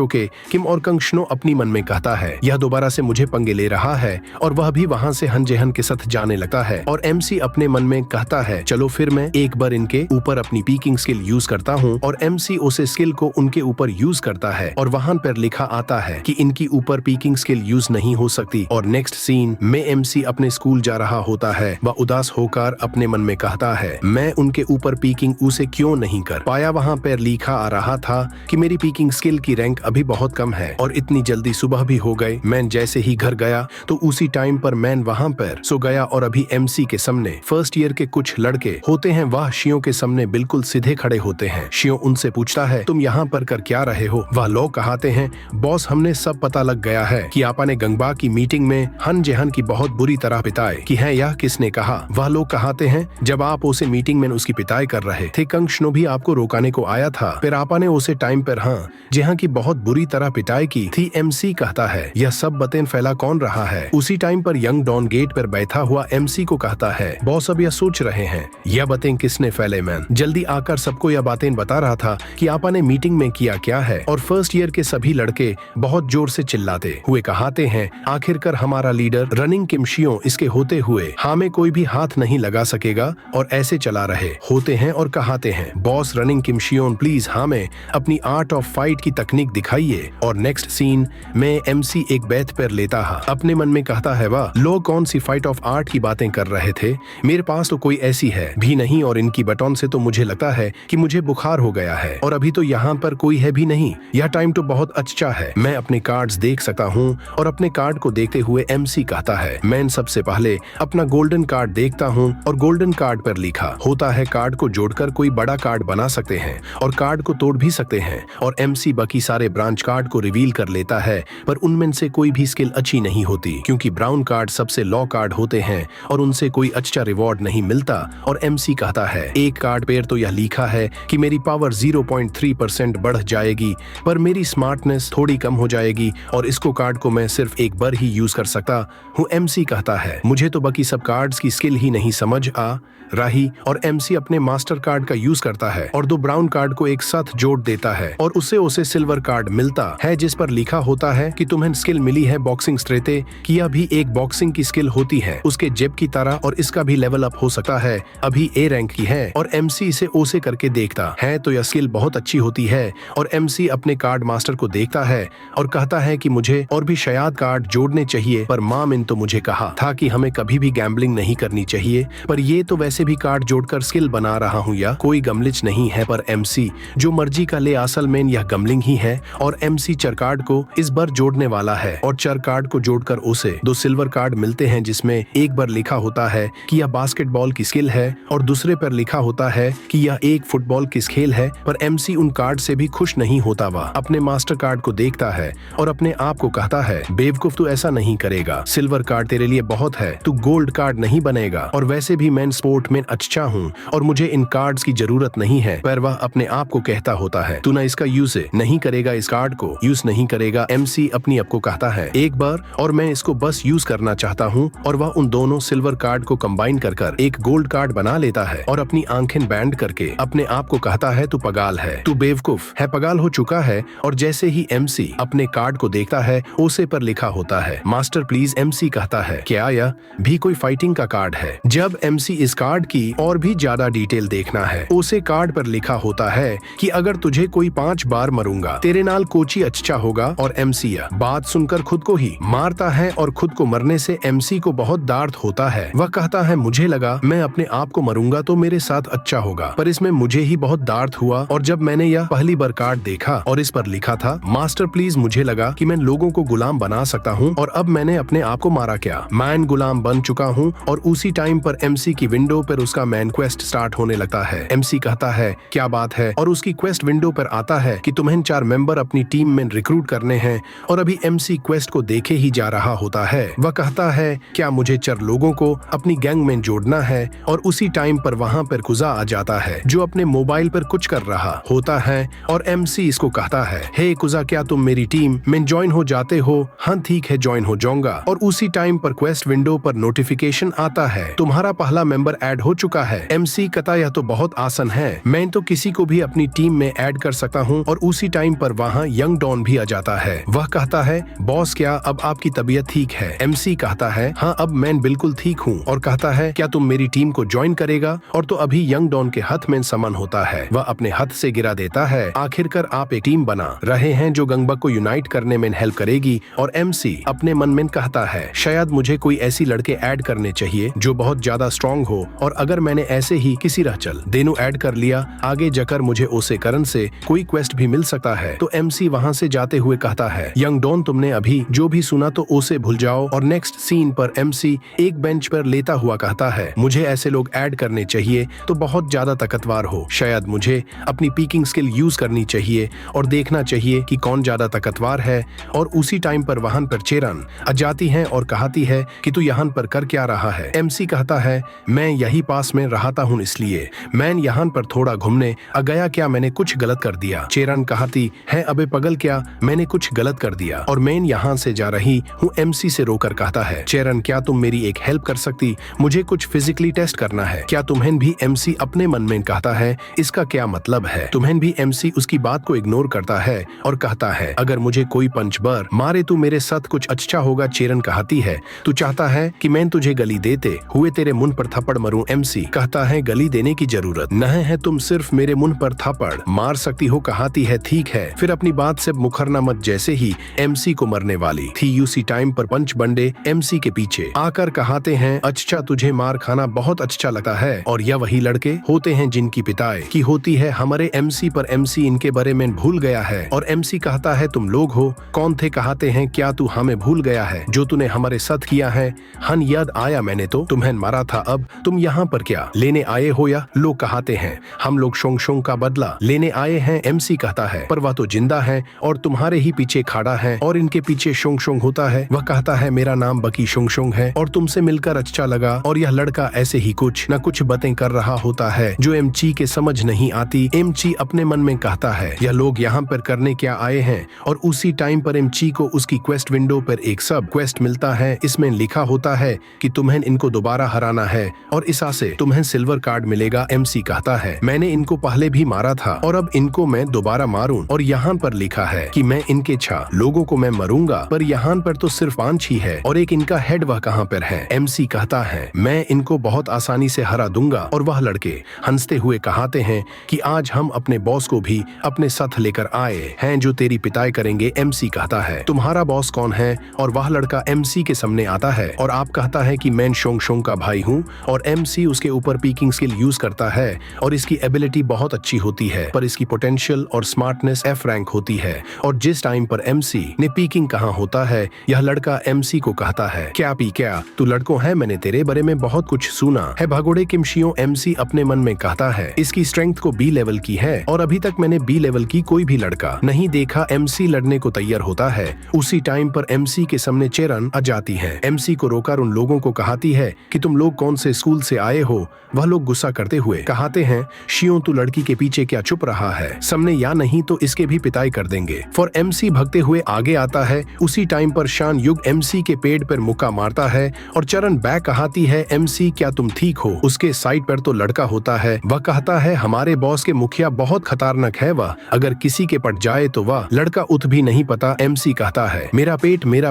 के किम। और कंगशनो अपनी मन में कहता है, यह दोबारा से मुझे पंगे ले रहा है और वह भी वहाँ से हन जिहान के साथ जाने लगता है। और MC अपने मन में कहता है, चलो फिर मैं एक बार इनके ऊपर अपनी पीकिंग स्किल यूज करता हूँ। और MC उसे स्किल को उनके ऊपर यूज करता है और वहां पर लिखा आता है कि इनकी ऊपर पीकिंग स्किल यूज नहीं हो सकती। और नेक्स्ट सीन में MC अपने स्कूल जा रहा होता है। वह उदास होकर अपने मन में कहता है, मैं उनके ऊपर पीकिंग उसे क्यों नहीं कर पाया। वहां पर लिखा आ रहा था कि मेरी पीकिंग स्किल की रैंक अभी बहुत कम है और इतनी जल्दी सुबह भी हो गए। मैं जैसे ही घर गया तो उसी टाइम पर मैं वहां पर सो गया और अभी MC के सामने फर्स्ट ईयर के कुछ लड़के होते हैं। वह शियो के सामने बिल्कुल सीधे खड़े होते हैं। शियो उनसे पूछता है, तुम यहाँ पर कर क्या रहे हो। वह लोग कहते हैं, बॉस हमने सब पता लग गया है कि आपने गंगबा की मीटिंग में हन जिहान की बहुत बुरी तरह पिटाई की है। यह किसने कहा। वह लोग कहते हैं, जब आप उसे मीटिंग में उसकी पिटाई कर रहे थे, कंगशनो भी आपको रोकाने को आया था, फिर आपने उसे टाइम पर हाँ जिहां की बहुत बुरी तरह पिटाई की थी। MC कहता है, यह सब बातें फैला कौन रहा है। उसी टाइम पर यंग डॉन गेट पर बैठा हुआ MC को कहता है, बॉस अब यह सोच रहे हैं यह बातें किसने फैले। मैन जल्दी आकर सबको यह बातें बता रहा था कि आपने मीटिंग में किया क्या है। और फर्स्ट ईयर के सभी लड़के बहुत जोर से चिल्लाते हुए कहते हैं, आखिरकार हमारा लीडर रनिंग किमशियों इसके होते हुए हमें कोई भी हाथ नहीं लगा सकेगा। और ऐसे चला रहे होते हैं और कहते हैं, बॉस रनिंग किमशियों प्लीज हमें अपनी आर्ट ऑफ फाइट की तकनीक दिखाइए। और नेक्स्ट सीन में MC एक बैठ पर लेता है। अपने मन में कहता है, वाह लोग कौन सी फाइट ऑफ आर्ट की बातें कर रहे थे, मेरे पास तो कोई ऐसी है भी नहीं और इनकी बटन से तो मुझे लगता है कि मुझे बुखार हो गया है और अभी तो यहाँ पर कोई है भी नहीं। यह टाइम तो बहुत अच्छा है, मैं अपने कार्ड्स देख सकता हूँ। और अपने कार्ड को देखते हुए MC कहता है, मैं सबसे पहले अपना गोल्डन कार्ड देखता हूँ और गोल्डन कार्ड पर लिखा होता होता है कार्ड को जोड़कर कोई बड़ा कार्ड बना सकते हैं और कार्ड को तोड़ भी सकते हैं। और MC बाकी सारे ब्रांच कार्ड को रिवील कर लेता है, पर उनमें से कोई भी स्किल अच्छी नहीं होती क्योंकि ब्राउन कार्ड सबसे लॉ कार्ड होते हैं और उनसे कोई अच्छा रिवॉर्ड नहीं मिलता। और MC कहता है एक कार्ड पेयर तो यह लिखा है कि मेरी पावर 0.3% बढ़ जाएगी, पर मेरी स्मार्टनेस थोड़ी कम हो जाएगी और इसको कार्ड को मैं सिर्फ एक बार ही यूज कर सकता हूँ। MC कहता है मुझे तो बाकी सब कार्ड्स की स्किल ही नहीं समझ आ रही। और MC अपने मास्टर कार्ड का यूज करता है और दो ब्राउन कार्ड को एक साथ जोड़ देता है और उसे सिल्वर कार्ड मिलता है जिस पर लिखा होता है कि तुम्हें स्किल मिली है बॉक्सिंग स्ट्रेटे, कि यह भी एक बॉक्सिंग की स्किल होती है उसके जेब की तरह और इसका भी लेवल अप हो सकता है, अभी A रैंक की है। और MC इसे O से करके देखता है तो यह स्किल बहुत अच्छी होती है। और MC अपने कार्ड मास्टर को देखता है और कहता है कि मुझे और भी शायद कार्ड जोड़ने चाहिए, पर माम इन तो मुझे कहा था कि हमें कभी भी गैम्बलिंग नहीं करनी चाहिए, पर ये तो वैसे भी कार्ड जोड़कर स्किल बना रहा हूँ या कोई गमलिच नहीं है। पर MC जो मर्जी का ले, असल में यह गमलिंग ही है। और MC चर कार्ड को इस बार जोड़ने वाला है और चर कार्ड को जोड़कर उसे दो सिल्वर कार्ड मिलते हैं जिसमें एक बार लिखा होता है कि यह बास्केटबॉल की स्किल है और दूसरे पर लिखा होता है कि यह एक फुटबॉल की खेल है। पर MC उन कार्ड से भी खुश नहीं होता, वह अपने मास्टर कार्ड को देखता है और अपने आप को कहता है बेवकूफ तू ऐसा नहीं करेगा, सिल्वर कार्ड तेरे लिए बहुत है, तू गोल्ड कार्ड नहीं बनेगा। और वैसे भी मैं स्पोर्ट में अच्छा हूँ और मुझे इन कार्ड्स की जरूरत नहीं है। पर वह अपने आप को कहता होता है तू ना इसका यूज नहीं करेगा, इस कार्ड को यूज नहीं करेगा। MC अपनी आप को कहता है एक बार और मैं इसको बस यूज करना चाहता हूँ। और वह उन दोनों सिल्वर कार्ड को कंबाइन कर एक गोल्ड कार्ड बना लेता है और अपनी आंखें बैंड करके अपने आप को कहता है तू पगाल है, तू बेवकूफ है, पगाल हो चुका है। और जैसे ही MC अपने कार्ड को देखता है ओसे पर लिखा होता है मास्टर प्लीज। MC कहता है क्या यह भी कोई फाइटिंग का कार्ड है? जब MC इस कार्ड की और भी ज्यादा डिटेल देखना है, ओसे कार्ड पर लिखा होता है कि अगर तुझे कोई 5 बार मरूंगा तेरे नाल कोची अच्छा होगा। और MC यह बात सुनकर खुद को ही मारता है और खुद को मरने से MC को बहुत दर्द होता है। वह कहता है मुझे लगा मैं अपने आप को मरूंगा तो मेरे साथ अच्छा होगा, पर इसमें मुझे ही बहुत दर्द हुआ। और जब मैंने यह पहली बार कार्ड देखा और इस पर लिखा था मास्टर प्लीज, मुझे लगा कि मैं लोगों को गुलाम बना सकता हूँ और अब मैंने अपने आप को मारा क्या, मैं गुलाम बन चुका हूँ। और उसी टाइम पर MC की विंडो पर उसका मैन क्वेस्ट स्टार्ट होने लगता है। MC कहता है क्या बात है, और उसकी क्वेस्ट विंडो पर आता है कि तुम्हें 4 मेंबर अपनी टीम में रिक्रूट करने हैं। और अभी MC क्वेस्ट को देखे ही जा रहा होता है। वह कहता है क्या मुझे 4 लोगों को अपनी गैंग में जोड़ना है। और उसी टाइम पर वहाँ पर कुजा आ जाता है जो अपने मोबाइल पर कुछ कर रहा होता है। और MC इसको कहता है हे कुजा, क्या तुम मेरी टीम में ज्वाइन हो जाते हो? हाँ ठीक है, ज्वाइन हो जाऊंगा। और उसी टाइम पर क्वेस्ट विंडो पर नोटिफिकेशन आता है तुम्हारा पहला मेंबर ऐड हो चुका है। MC कहता यह तो बहुत आसान है, मैं तो किसी को भी अपनी टीम में ऐड कर सकता हूँ। और उसी टाइम पर वहाँ यंग डॉन भी आ जाता है। वह कहता है बॉस क्या अब आपकी तबीयत ठीक है? MC कहता है हाँ अब मैं बिल्कुल ठीक हूँ। और कहता है क्या तुम मेरी टीम को ज्वाइन करेगा? और तो अभी यंग डॉन के हाथ में सामान होता है, वह अपने हाथ से गिरा देता है। आखिरकार आप एक टीम बना रहे हैं जो गंगबक को यूनाइट करने में हेल्प करेगी। और MC अपने मन में कहता है शायद मुझे कोई ऐसी लड़के ऐड करने चाहिए जो बहुत ज्यादा स्ट्रॉन्ग हो, और अगर मैंने ऐसे ही किसी राह चल देनू ऐड कर लिया आगे जाकर मुझे ओसे करन से कोई क्वेस्ट भी मिल सकता है। तो MC वहाँ से जाते हुए कहता है यंग डॉन तुमने अभी जो भी सुना तो ओसे भूल जाओ। और नेक्स्ट सीन पर MC एक बेंच पर लेता हुआ कहता है मुझे ऐसे लोग ऐड करने चाहिए तो बहुत ज्यादा ताकतवर हो, शायद मुझे अपनी पीकिंग स्किल यूज करनी चाहिए और देखना चाहिए कि कौन ज्यादा ताकतवर है। और उसी टाइम पर वहां पर चेरन आ जाती है और कहती है कि तू यहाँ पर कर क्या रहा है? MC कहता है मैं यही पास में रहता हूँ इसलिए मैं यहाँ पर थोड़ा घूमने आ गया, क्या मैंने कुछ गलत कर दिया? चेरन कहती है अबे पगल क्या मैंने कुछ गलत कर दिया और मैं यहाँ से जा रही हूँ। MC से रोकर कहता है चेरन क्या तुम मेरी एक हेल्प कर सकती, मुझे कुछ फिजिकली टेस्ट करना है। क्या तुम्हें भी? MC अपने मन में कहता है इसका क्या मतलब है तुम्हें भी? MC उसकी बात को इग्नोर करता है और कहता है अगर मुझे कोई पंच बार मारे तो मेरे साथ कुछ अच्छा होगा। चेरन कहती है तू चाहता है कि मैं तुझे गली देते हुए तेरे मुंह पर थप्पड़ मारूं? MC कहता है गली देने की जरूरत नहीं है, तुम सिर्फ मेरे मुंह पर थप्पड़ मार सकती हो। कहती है ठीक है। फिर अपनी बात से मुखरना मत। जैसे ही MC को मरने वाली थी उसी टाइम पर पंच बंडे MC के पीछे आकर कहते हैं अच्छा तुझे मार खाना बहुत अच्छा लगता है। और यह वही लड़के होते हैं जिनकी पिताई की होती है हमारे MC पर। MC इनके बारे में भूल गया है और MC कहता है तुम लोग हो कौन थे? कहते हैं क्या तू हमें भूल गया है जो तूने हमारे साथ किया है? हन याद आया, मैंने तो तुम्हें मारा था, अब तुम यहाँ पर क्या लेने आए हो या? लोग कहते हैं हम लोग शोंग शोंग का बदला लेने आए हैं। MC कहता है पर वह तो जिंदा है और तुम्हारे ही पीछे खड़ा है और इनके पीछे शोंग शोंग होता है। वह कहता है मेरा नाम बकी शोंग शोंग है और तुमसे मिलकर अच्छा लगा। और यह लड़का ऐसे ही कुछ न कुछ बातें कर रहा होता है जो MC के समझ नहीं आती। MC अपने मन में कहता है यह लोग यहाँ पर करने क्या आए हैं। और उसी टाइम पर MC को उसकी क्वेस्ट विंडो पर एक सब क्वेस्ट मिलता है। इसमें लिखा होता है कि तुम्हें इनको दोबारा हराना है और इस से तुम्हें सिल्वर कार्ड मिलेगा। MC कहता है मैंने इनको पहले भी मारा था और अब इनको मैं दोबारा मारूं। और यहाँ पर लिखा है कि मैं इनके 6 लोगों को मैं मरूंगा पर यहाँ पर तो सिर्फ 5 ही है और एक इनका हेड वह कहाँ पर है। MC कहता है मैं इनको बहुत आसानी से हरा दूंगा। और वह लड़के हंसते हुए कहते हैं कि आज हम अपने बॉस को भी अपने साथ लेकर आए हैं जो तेरी पिटाई करेंगे। MC कहता है तुम्हारा बॉस कौन है? और वह लड़का MC के सामने आता है और आप कहता है कि मैं शोंग शोंग का भाई हूँ। और MC उसके ऊपर पीकिंग स्किल यूज करता है और इसकी एबिलिटी बहुत अच्छी होती है पर इसकी पोटेंशियल और स्मार्टनेस F रैंक होती है। और जिस टाइम पर MC ने पीकिंग कहा होता है यह लड़का MC को कहता है क्या पी क्या तू लड़कों है, मैंने तेरे बारे में बहुत कुछ सुना है। भगोड़े किमशियों MC अपने मन में कहता है इसकी स्ट्रेंथ को B लेवल की है और अभी तक मैंने B लेवल की कोई भी लड़का नहीं देखा। MC लड़ने को तैयार होता है। उसी टाइम पर MC के सामने चेरन आ जाती है। MC को रोकर उन लोगों को कहती है कि तुम लोग कौन से स्कूल से आए हो। वह लोग गुस्सा करते हुए कहते हैं शियों तू लड़की के पीछे क्या चुप रहा है, सामने या नहीं तो इसके भी पिटाई कर देंगे। फॉर MC भगते हुए आगे आता है। उसी टाइम पर शान युग MC के पेड़ पर मुक्का मारता है और चरण बैक कहती है MC क्या तुम ठीक हो? उसके साइड पर तो लड़का होता है। वह कहता है हमारे बॉस के मुखिया बहुत खतरनाक है, वह अगर किसी के पट जाए तो वह लड़का उठ भी नहीं पता। MC कहता है मेरा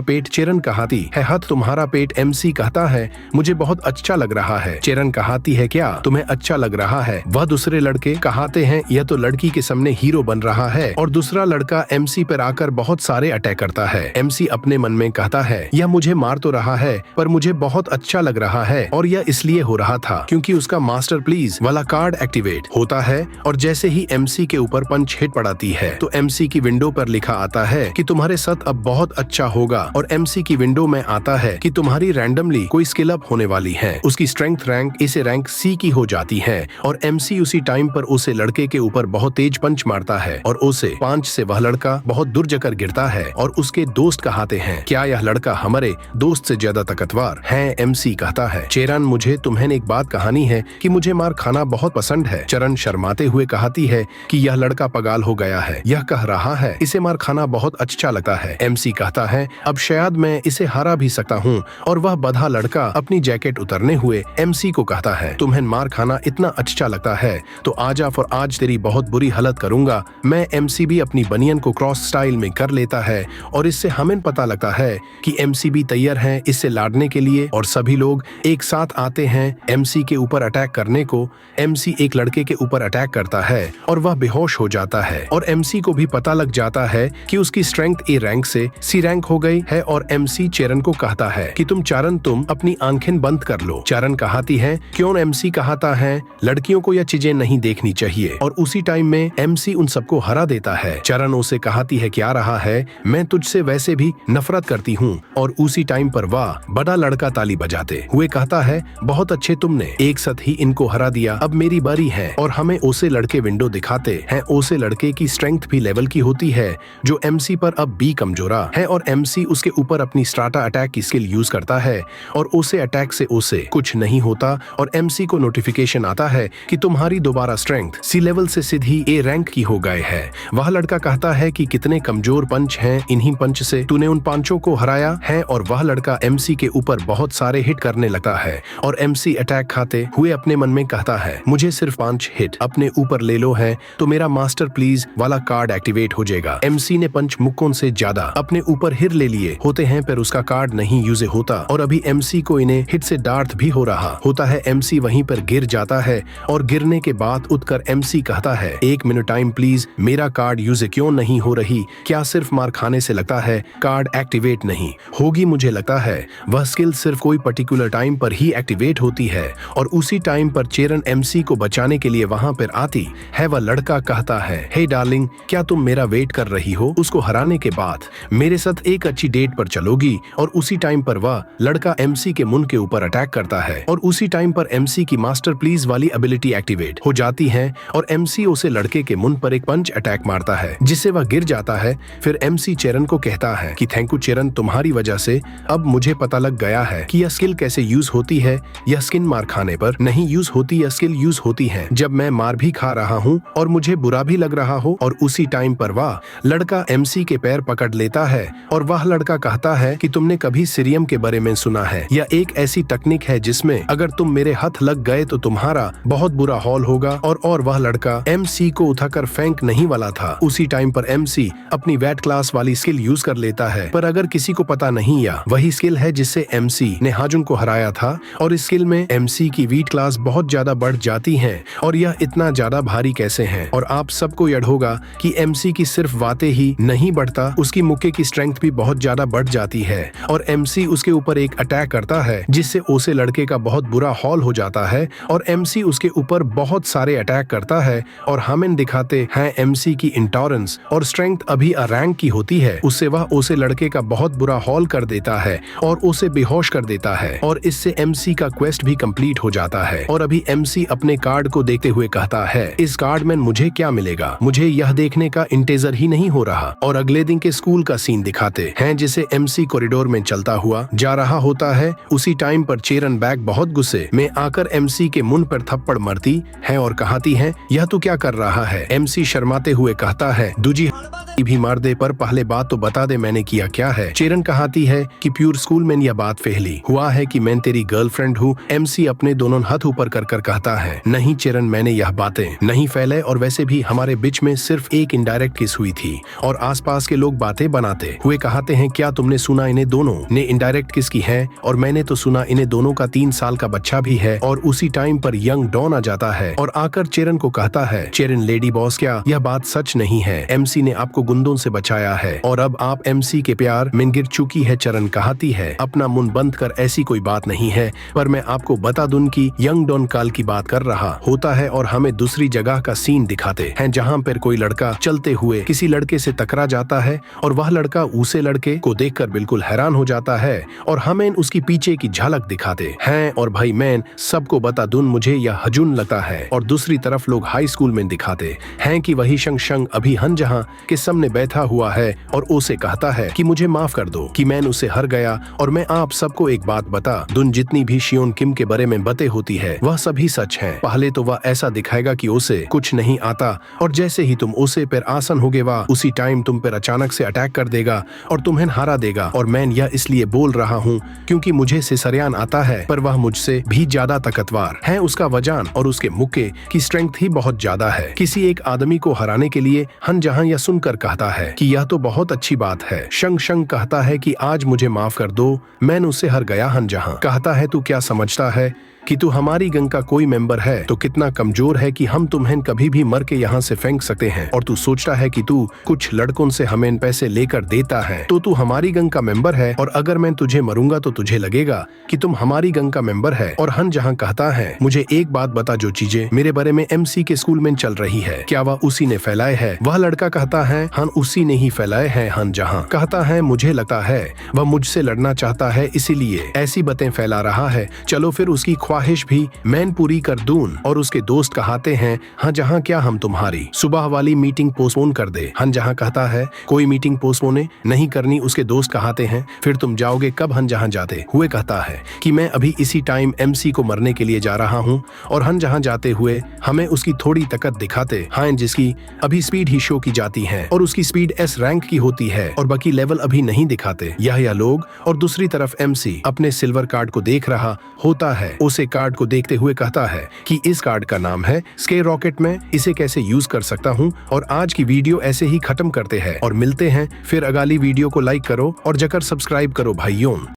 पेट। चरण कहती है हथ तुम्हारा पेट। MC कहता है मुझे बहुत अच्छा लग रहा है। चरण कहती है क्या तुम्हें अच्छा लग रहा है? वह दूसरे लड़के कहते हैं यह तो लड़की के सामने हीरो बन रहा है। और दूसरा लड़का MC पर आकर बहुत सारे अटैक करता है। MC अपने मन में कहता है यह मुझे मार तो रहा है पर मुझे बहुत अच्छा लग रहा है और यह इसलिए हो रहा था क्योंकि उसका मास्टर प्लीज वाला कार्ड एक्टिवेट होता है। और जैसे ही MC के ऊपर पंच हिट पड़ाती है तो MC की विंडो पर लिखा आता है कि तुम्हारे साथ अब बहुत अच्छा होगा। और MC की विंडो में आता है कि तुम्हारी रैंडमली कोई स्किल अप होने वाली है। उसकी स्ट्रेंथ रैंक इसे रैंक C की हो जाती है। और MC उसी टाइम पर उसे लड़के के ऊपर बहुत तेज पंच मारता है और उसे 5 से वह लड़का बहुत दूर जाकर गिरता है। और उसके दोस्त कहते हैं क्या यह लड़का हमारे दोस्त से ज्यादा ताकतवर है? MC कहता है चेरन मुझे तुम्हें एक बात कहानी है कि मुझे मार खाना बहुत पसंद है। चरण शर्माते हुए कहती है कि यह लड़का पागल हो गया है, यह कह रहा है इसे मार खाना बहुत अच्छा लगता है। MC कहता है अब शायद मैं इसे हरा भी सकता हूँ। और वह बधा लड़का अपनी जैकेट उतरने हुए MC को कहता है तुम्हें मार खाना इतना अच्छा लगता है तो आजा और आज तेरी बहुत बुरी हालत करूंगा मैं। MC भी अपनी बनियन को क्रॉस स्टाइल में कर लेता है और इससे हमें पता लगता है कि MC भी तैयार है इससे लड़ने के लिए। और सभी लोग एक साथ आते हैं MC के ऊपर अटैक करने को। MC एक लड़के के ऊपर अटैक करता है और वह बेहोश हो जाता है। और MC को भी पता लग जाता है कि उसकी स्ट्रेंथ A रैंक से C रैंक हो गई है। और MC चरण को कहता है कि तुम अपनी आंखें बंद कर लो। चरण कहती है क्यों? MC कहता है लड़कियों को यह चीजें नहीं देखनी चाहिए। और उसी टाइम में MC उन सबको हरा देता है। चरण उसे कहती है क्या रहा है, मैं तुझसे वैसे भी नफरत करती हूँ। और उसी टाइम पर वह बड़ा लड़का ताली बजाते हुए कहता है बहुत अच्छे, तुमने एक साथ ही इनको हरा दिया, अब मेरी बारी है। और हमें ओसे लड़के विंडो दिखाते हैं। ओसे लड़के की स्ट्रेंथ भी लेवल की होती है जो MC पर अब B कमजोरा है। और MC उसके ऊपर अपनी स्टार्टा अटैक की स्किल यूज करता है और ओसे अटैक से ओसे कुछ नहीं होता। और MC को नोटिफिकेशन आता है कि तुम्हारी दोबारा स्ट्रेंथ C लेवल से सीधी A रैंक की हो गए है। वह लड़का कहता है कि कितने कमजोर पंच हैं, इन्हीं पंच से तूने उन पांचों को हराया है। और वह लड़का MC के ऊपर बहुत सारे हिट करने लगता है। और MC अटैक खाते हुए अपने मन में कहता है मुझे सिर्फ 5 हिट अपने ऊपर ले लो है तो मेरा मास्टर प्लीज वाला कार्ड एक्टिवेट हो जाएगा। MC ने पंच मुक्कों से ज्यादा अपने ऊपर हिर ले लिए होते हैं पर उसका कार्ड नहीं यूज होता। और अभी MC को इन्हें हिट से डार्थ भी हो रहा होता है। MC वहीं पर गिर जाता है और गिरने के बाद उठकर MC कहता है 1 मिनट टाइम प्लीज, मेरा कार्ड यूज क्यों नहीं हो रही? क्या सिर्फ मार खाने से लगता है कार्ड एक्टिवेट नहीं होगी? मुझे लगता है वह स्किल सिर्फ कोई पर्टिकुलर टाइम पर ही एक्टिवेट होती है। और उसी टाइम पर चेरन MC को बचाने के लिए वहां पर आती है। वह लड़का कहता है हे डार्लिंग, क्या तुम मेरा वेट कर रही हो? उसको हराने के बाद मेरे साथ एक अच्छी डेट पर चलोगी? और उसी टाइम पर वह लड़का MC के मुंह के ऊपर अटैक करता है। और उसी टाइम पर MC की मास्टर प्लीज वाली एबिलिटी एक्टिवेट हो जाती है और एमसी उसे लड़के के मुंह पर एक पंच अटैक मारता है जिससे वह गिर जाता है। फिर एमसी चेरन को कहता है कि थैंक यू चेरन, तुम्हारी वजह से अब मुझे पता लग गया है कि यह स्किल कैसे यूज होती है। यह स्किन मार खाने पर नहीं यूज होती, यह स्किल यूज होती है जब मैं मार भी खा रहा हूँ और मुझे बुरा भी लग रहा हो। और उसी टाइम पर वह लड़का एमसी के पैर पकड़ लेता है और वह लड़का कहता है कि तुमने कभी सीरियम के बारे में सुना है? यह एक ऐसी तकनीक है जिसमें अगर तुम मेरे हाथ लग गए तो तुम्हारा बहुत बुरा हाल होगा। और वह लड़का एमसी को उठाकर फेंक नहीं वाला था। उसी टाइम पर एमसी अपनी वेट क्लास वाली स्किल यूज कर लेता है, पर अगर किसी को पता नहीं या वही स्किल है जिससे एमसी ने हाजुन को हराया था। और इस स्किल में एमसी की वीट क्लास बहुत ज्यादा बढ़ जाती है और यह इतना ज्यादा भारी कैसे है। और आप सबको याद होगा कि एमसी की सिर्फ बातें ही नहीं बढ़ता, उसकी मुक्के की स्ट्रेंथ भी बहुत ज्यादा बढ़ जाती है और एमसी उसके ऊपर एक अटैक करता है जिससे उसे लड़के का बहुत बुरा हाल हो जाता है और एमसी उसके ऊपर बहुत सारे अटैक करता है। और हमें दिखाते हैं एमसी की इंटोरेंस और स्ट्रेंथ अभी रैंक की होती है। उससे वह उसे लड़के का बहुत बुरा हाल कर देता है और उसे बेहोश कर देता है और इससे एमसी का क्वेस्ट भी कंप्लीट हो जाता है। और अभी एमसी अपने कार्ड को देखते हुए कहता है, इस कार्ड में मुझे क्या मिलेगा? मुझे यह देखने का इंतजार ही नहीं हो रहा। और अगले दिन के स्कूल का सीन दिखाते हैं जिसे एमसी कॉरिडोर में चलता हुआ जा रहा होता है। उसी टाइम पर चेरन बैग बहुत गुस्से में आकर एमसी के मुंह पर थप्पड़ मारती है और कहती है, यह तू क्या कर रहा है? एमसी शर्माते हुए कहता है, दूजी भी मार दे, पर पहले बात तो बता दे मैंने किया क्या है। चेरन कहती है कि प्योर स्कूल में यह बात फैली हुआ है कि मैं तेरी गर्लफ्रेंड हूँ। एमसी अपने दोनों हाथ ऊपर कर कहता है, नहीं चेरन, मैंने यह बातें नहीं फैले और वैसे भी हमारे बीच में सिर्फ एक इनडायरेक्ट किस हुई थी। और आसपास के लोग बातें बनाते हुए कहते हैं, क्या तुमने सुना इन्हें दोनों ने इनडायरेक्ट किस की है? और मैंने तो सुना इन्हें दोनों का 3 साल का बच्चा भी है। और उसी टाइम पर यंग डॉन आ जाता है और आकर चेरन को कहता है, चेरन लेडी बॉस, क्या यह बात सच नहीं है? एमसी ने आपको गुंडों से बचाया है और अब आप एमसी के प्यार में गिर चुकी है। चेरन कहती है, अपना मुंह बंद कर, ऐसी कोई बात नहीं है। पर मैं आपको बता दूं कि यंग डॉन काल की बात कर रहा होता है और हमें दूसरी जगह का सीन दिखाते हैं जहां पर कोई लड़का चलते हुए किसी लड़के से टकरा जाता है और वह लड़का उसे लड़के को देखकर बिल्कुल हैरान हो जाता है और हमें उसकी पीछे की झलक दिखाते हैं। और भाई मैं सबको बता दूं, मुझे यह हजून लगता है। और दूसरी तरफ लोग हाई स्कूल में दिखाते हैं कि वही शंग शंग अभी हन जहां के सामने बैठा हुआ है और उसे कहता है कि मुझे माफ कर दो कि मैं उसे हर गया। और मैं आप सबको एक बात बता दूं, जितनी भी शियोन किम के बारे में बातें होती है वह सभी सच है। पहले तो वह ऐसा दिखाएगा कि उसे कुछ नहीं आता और जैसे ही तुम उसे पर आसन हो गए उसी टाइम तुम पर अचानक से अटैक कर देगा और तुम्हें हरा देगा। और मैं यह इसलिए बोल रहा हूँ क्योंकि मुझे सिसरियान आता है, पर वह मुझसे भी ज्यादा ताकतवर है। उसका वजन और उसके मुक्के की स्ट्रेंथ ही बहुत ज्यादा है। किसी एक आदमी को हराने के लिए हन जहां यह सुनकर कहता है कि यह तो बहुत अच्छी बात है। शंग शंग कहता है कि आज मुझे माफ कर दो, मैंने उसे हर गया। हन जहां कहता है, तू क्या समझता है कि तू हमारी गैंग का कोई मेंबर है तो कितना कमजोर है कि हम तुम्हें कभी भी मर के यहाँ से फेंक सकते हैं। और तू सोचता है कि तू कुछ लड़कों से हमें पैसे लेकर देता है तो तू हमारी गैंग का मेंबर है, और अगर मैं तुझे मरूंगा तो तुझे लगेगा कि तुम हमारी गैंग का मेंबर है। और हन जहां कहता है, मुझे एक बात बता, जो चीजें मेरे बारे में एमसी के स्कूल में चल रही है क्या वह उसी ने फैलाए है? वह लड़का कहता है, हन उसी ने ही फैलाए हैं। हन जहां कहता है, मुझे लगता है वह मुझसे लड़ना चाहता है इसीलिए ऐसी बातें फैला रहा है। चलो फिर उसकी ख्वाहिश भी मैं पूरी कर दूं। और उसके दोस्त कहते हैं, हाँ जहां क्या हम तुम्हारी सुबह वाली मीटिंग पोस्टपोन कर दे? हन जहां कहता है, कोई मीटिंग पोस्टपोन नहीं करनी। उसके दोस्त कहते हैं, फिर तुम जाओगे कब? हन जहां जाते हुए कहता है कि मैं अभी इसी टाइम एमसी को मरने के लिए जा रहा हूं। और हन जहां जाते हुए हमें उसकी थोड़ी ताकत दिखाते हैं जिसकी अभी स्पीड ही शो की जाती है और उसकी स्पीड एस रैंक की होती है और बाकी लेवल अभी नहीं दिखाते यह लोग। और दूसरी तरफ एमसी अपने सिल्वर कार्ड को देख रहा होता है। उसे कार्ड को देखते हुए कहता है कि इस कार्ड का नाम है स्के रॉकेट, में इसे कैसे यूज कर सकता हूँ। और आज की वीडियो ऐसे ही खत्म करते हैं और मिलते हैं फिर अगली वीडियो को लाइक करो और जकर सब्सक्राइब करो भाइयों।